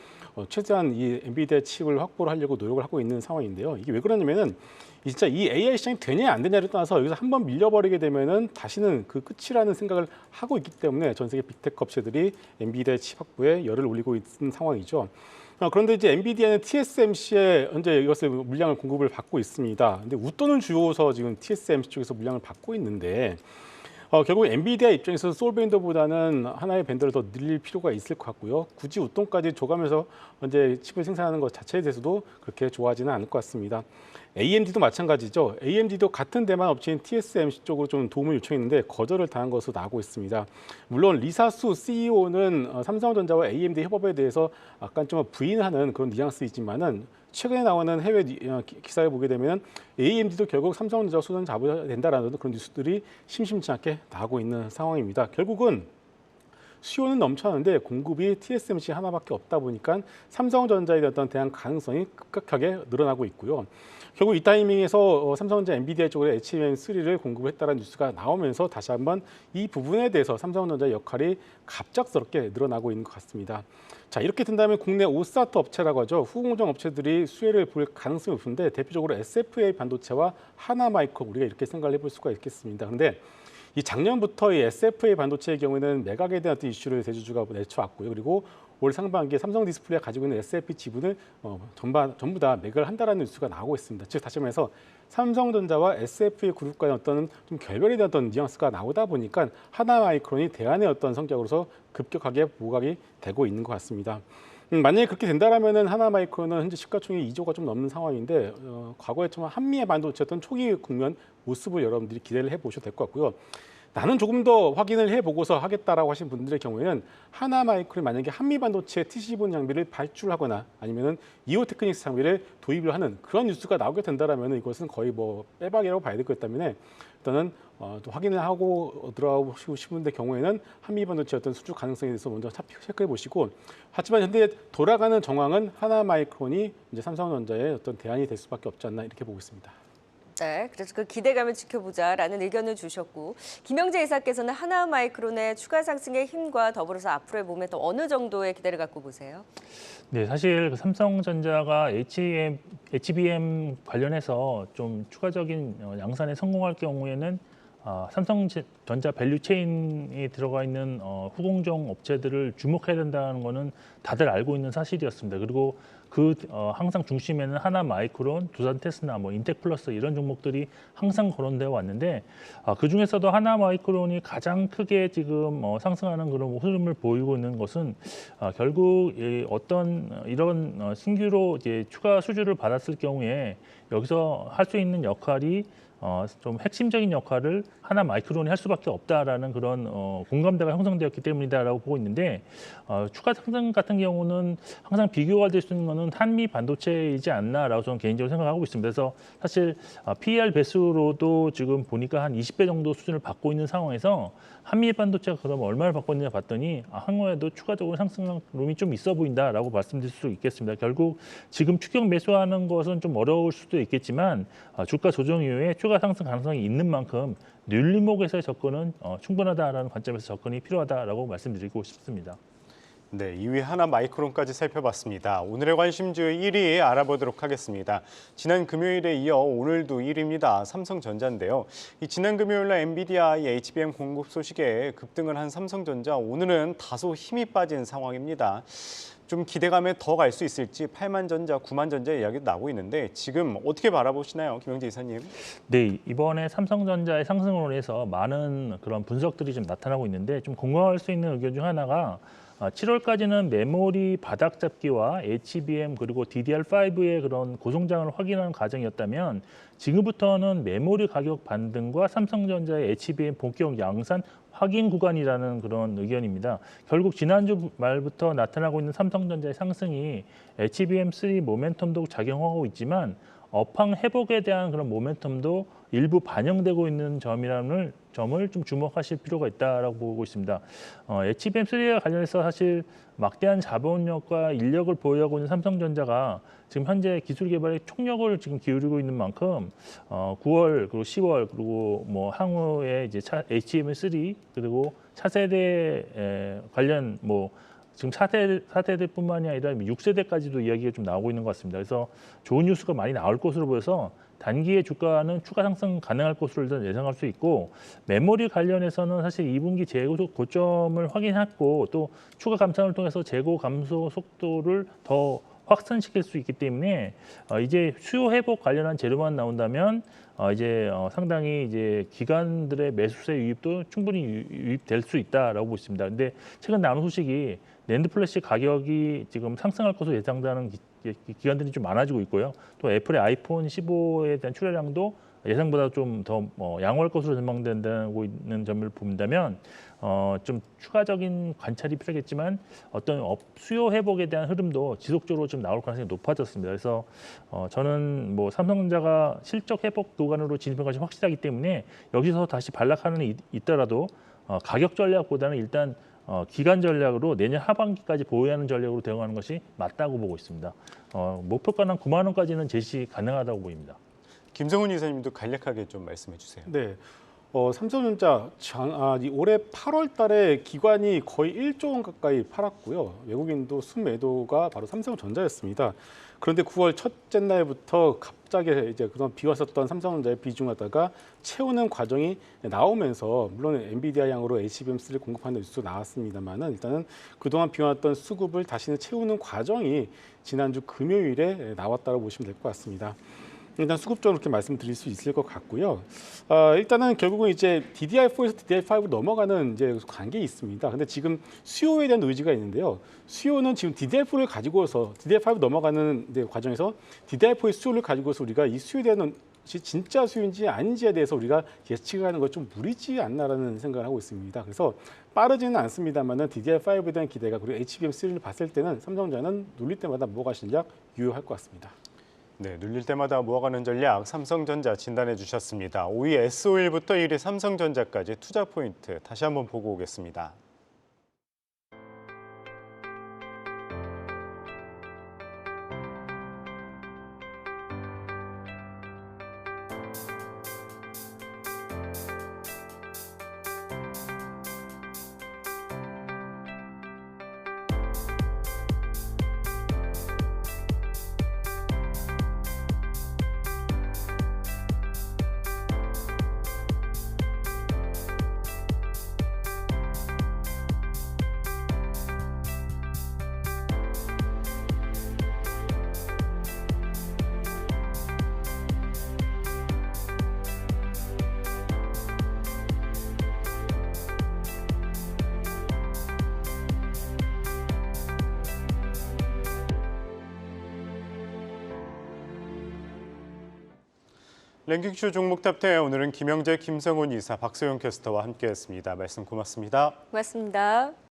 최대한 이 엔비디아 칩을 확보를 하려고 노력을 하고 있는 상황인데요. 이게 왜 그러냐면은 진짜 이 AI 시장이 되냐 안 되냐를 떠나서 여기서 한번 밀려버리게 되면은 다시는 그 끝이라는 생각을 하고 있기 때문에 전 세계 빅테크 업체들이 엔비디아 칩 확보에 열을 올리고 있는 상황이죠. 그런데 이제 엔비디아는 TSMC에 현재 이것을 물량을 공급을 받고 있습니다. 근데 웃돈을 주어서 지금 TSMC 쪽에서 물량을 받고 있는데 결국 엔비디아 입장에서 소울 밴더보다는 하나의 밴더를 더 늘릴 필요가 있을 것 같고요. 굳이 웃돈까지 줘가면서 현재 칩을 생산하는 것 자체에 대해서도 그렇게 좋아하지는 않을 것 같습니다. AMD도 마찬가지죠. AMD도 같은 대만 업체인 TSMC 쪽으로 좀 도움을 요청했는데 거절을 당한 것으로 나오고 있습니다. 물론 리사수 CEO는 삼성전자와 AMD 협업에 대해서 약간 좀 부인하는 그런 뉘앙스이지만은 최근에 나오는 해외 기사를 보게 되면 AMD도 결국 삼성전자와 손을 잡아야 된다라는 그런 뉴스들이 심심치 않게 나오고 있는 상황입니다. 결국은 수요는 넘쳐나는데 공급이 TSMC 하나밖에 없다 보니까 삼성전자에 대한 가능성이 급격하게 늘어나고 있고요. 결국 이 타이밍에서 삼성전자 엔비디아 쪽으로 HBM3를 공급했다는 뉴스가 나오면서 다시 한번 이 부분에 대해서 삼성전자의 역할이 갑작스럽게 늘어나고 있는 것 같습니다. 자, 이렇게 된다면 국내 5사트 업체라고 하죠. 후공정 업체들이 수혜를 볼 가능성이 높은데 대표적으로 SFA 반도체와 하나마이크로 우리가 이렇게 생각을 해볼 수가 있겠습니다. 그런데 이 작년부터 이 SFA 반도체의 경우에는 매각에 대한 어떤 이슈를 대주주가 내쳐왔고요. 그리고 올 상반기에 삼성 디스플레이가 가지고 있는 SFP 지분을 전부 다 매각을 한다라는 뉴스가 나오고 있습니다. 즉 다시 말해서 삼성전자와 SFA 그룹 간의 어떤 좀 결별에 대한 어떤 뉘앙스가 나오다 보니까 하나마이크론이 대안의 어떤 성격으로서 급격하게 부각이 되고 있는 것 같습니다. 만약에 그렇게 된다라면은 하나마이크론은 현재 시가총액이 2조가 좀 넘는 상황인데 과거에 좀 한미의 반도체였던 초기 국면 모습을 여러분들이 기대를 해보셔도 될 것 같고요. 나는 조금 더 확인을 해보고서 하겠다라고 하신 분들의 경우에는 하나마이크론이 만약에 한미반도체 TC본 장비를 발주하거나 아니면은 이오테크닉스 장비를 도입을 하는 그런 뉴스가 나오게 된다라면 이것은 거의 뭐 빼박이라고 봐야 될 것 때문에 일단은 또 확인을 하고 들어가고 싶은데 경우에는 한미반도체 어떤 수주 가능성에 대해서 먼저 체크해 보시고 하지만 현재 돌아가는 정황은 하나마이크론이 이제 삼성전자의 어떤 대안이 될 수밖에 없지 않나 이렇게 보고 있습니다. 네, 그래서 그 기대감을 지켜보자라는 의견을 주셨고 김영재 이사께서는 하나마이크론의 추가 상승의 힘과 더불어서 앞으로의 모멘텀 어느 정도의 기대를 갖고 보세요? 네, 사실 삼성전자가 HBM 관련해서 좀 추가적인 양산에 성공할 경우에는 삼성전자 밸류체인이 들어가 있는 후공정 업체들을 주목해야 된다는 거는 다들 알고 있는 사실이었습니다. 그리고 항상 중심에는 하나마이크론, 두산테스나, 인텍플러스 이런 종목들이 항상 거론되어 왔는데 그 중에서도 하나마이크론이 가장 크게 지금 상승하는 그런 흐름을 보이고 있는 것은 결국 어떤 이런 신규로 이제 추가 수주를 받았을 경우에 여기서 할 수 있는 역할이 좀 핵심적인 역할을 하나마이크론이 할 수밖에 없다라는 그런 공감대가 형성되었기 때문이다라고 보고 있는데 추가 상승 같은 경우는 항상 비교가 될 수 있는 것은 한미 반도체이지 않나라고 저는 개인적으로 생각하고 있습니다. 그래서 사실 PER 배수로도 지금 보니까 한 20배 정도 수준을 받고 있는 상황에서 한미 반도체가 그럼 얼마를 받고 있느냐 봤더니 향후에도 추가적으로 상승 룸이 좀 있어 보인다라고 말씀드릴 수 있겠습니다. 결국 지금 추격 매수하는 것은 좀 어려울 수도 있겠지만 주가 조정 이후에 추가 상승 가능성이 있는 만큼 눌림목에서의 접근은 충분하다라는 관점에서 접근이 필요하다라고 말씀드리고 싶습니다. 네, 2위 하나마이크론까지 살펴봤습니다. 오늘의 관심주 1위 알아보도록 하겠습니다. 지난 금요일에 이어 오늘도 1위입니다. 삼성전자인데요. 이 지난 금요일 날 엔비디아 HBM 공급 소식에 급등을 한 삼성전자 오늘은 다소 힘이 빠진 상황입니다. 좀 기대감에 더 갈 수 있을지 8만전자, 9만전자 이야기도 나오고 있는데 지금 어떻게 바라보시나요, 김영재 이사님? 네, 이번에 삼성전자의 상승으로 해서 많은 그런 분석들이 좀 나타나고 있는데 좀 공감할 수 있는 의견 중 하나가 7월까지는 메모리 바닥 잡기와 HBM 그리고 DDR5의 그런 고성장을 확인하는 과정이었다면 지금부터는 메모리 가격 반등과 삼성전자의 HBM 본격 양산 확인 구간이라는 그런 의견입니다. 결국 지난주 말부터 나타나고 있는 삼성전자의 상승이 HBM3 모멘텀도 작용하고 있지만 업황 회복에 대한 그런 모멘텀도 일부 반영되고 있는 점을 좀 주목하실 필요가 있다라고 보고 있습니다. HBM3와 관련해서 사실 막대한 자본력과 인력을 보유하고 있는 삼성전자가 지금 현재 기술 개발에 총력을 지금 기울이고 있는 만큼 9월 그리고 10월 그리고 향후에 이제 HBM3 그리고 차세대 관련 지금 4세대뿐만이 아니라 6세대까지도 이야기가 좀 나오고 있는 것 같습니다. 그래서 좋은 뉴스가 많이 나올 것으로 보여서 단기의 주가는 추가 상승 가능할 것으로 일단 예상할 수 있고 메모리 관련해서는 사실 2분기 재고 고점을 확인했고 또 추가 감산을 통해서 재고 감소 속도를 더 확산시킬 수 있기 때문에 이제 수요 회복 관련한 재료만 나온다면 상당히 이제 기관들의 매수세 유입도 충분히 유입될 수 있다라고 보고 있습니다. 근데 최근 나온 소식이 낸드 플래시 가격이 지금 상승할 것으로 예상되는 기관들이 좀 많아지고 있고요. 또 애플의 아이폰 15에 대한 출하량도 예상보다 좀 더 양호할 것으로 전망된다고 있는 점을 본다면 좀 추가적인 관찰이 필요하겠지만 어떤 수요 회복에 대한 흐름도 지속적으로 좀 나올 가능성이 높아졌습니다. 그래서 저는 뭐 삼성전자가 실적 회복 도가니로 진입한 것이 확실하기 때문에 여기서 다시 반락하는 있더라도 가격 전략보다는 일단 기간 전략으로 내년 하반기까지 보유하는 전략으로 대응하는 것이 맞다고 보고 있습니다. 목표가는 9만 원까지는 제시 가능하다고 보입니다. 김성훈 이사님도 간략하게 좀 말씀해 주세요. 네. 삼성전자 올해 8월 달에 기관이 거의 1조 원 가까이 팔았고요. 외국인도 순매도가 바로 삼성전자였습니다. 그런데 9월 첫째 날부터 갑자기 이제 그동안 비왔었던 삼성전자의 비중하다가 채우는 과정이 나오면서 물론 엔비디아 양으로 HBM3를 공급하는 뉴스도 나왔습니다만은 일단은 그동안 비워놨던 수급을 다시는 채우는 과정이 지난주 금요일에 나왔다고 보시면 될 것 같습니다. 일단 수급적으로 이렇게 말씀드릴 수 있을 것 같고요. 일단은 결국은 이제 DDR4에서 DDR5로 넘어가는 이제 관계가 있습니다. 근데 지금 수요에 대한 의지가 있는데요. 수요는 지금 DDR4를 가지고서 DDR5 넘어가는 과정에서 DDR4의 수요를 가지고서 우리가 이 수요에 대한 진짜 수요인지 아닌지에 대해서 우리가 예측하는 것 좀 무리지 않나라는 생각을 하고 있습니다. 그래서 빠르지는 않습니다만은 DDR5에 대한 기대가 그리고 HBM3를 봤을 때는 삼성전자는 눌릴 때마다 뭐가 전략 유효할 것 같습니다. 네, 눌릴 때마다 모아가는 전략 삼성전자 진단해 주셨습니다. 5위 S-오일부터 1위 삼성전자까지 투자 포인트 다시 한번 보고 오겠습니다. 랭킹쇼 종목 탑10 오늘은 김영재, 김성훈 이사, 박소영 캐스터와 함께했습니다. 말씀 고맙습니다. 고맙습니다.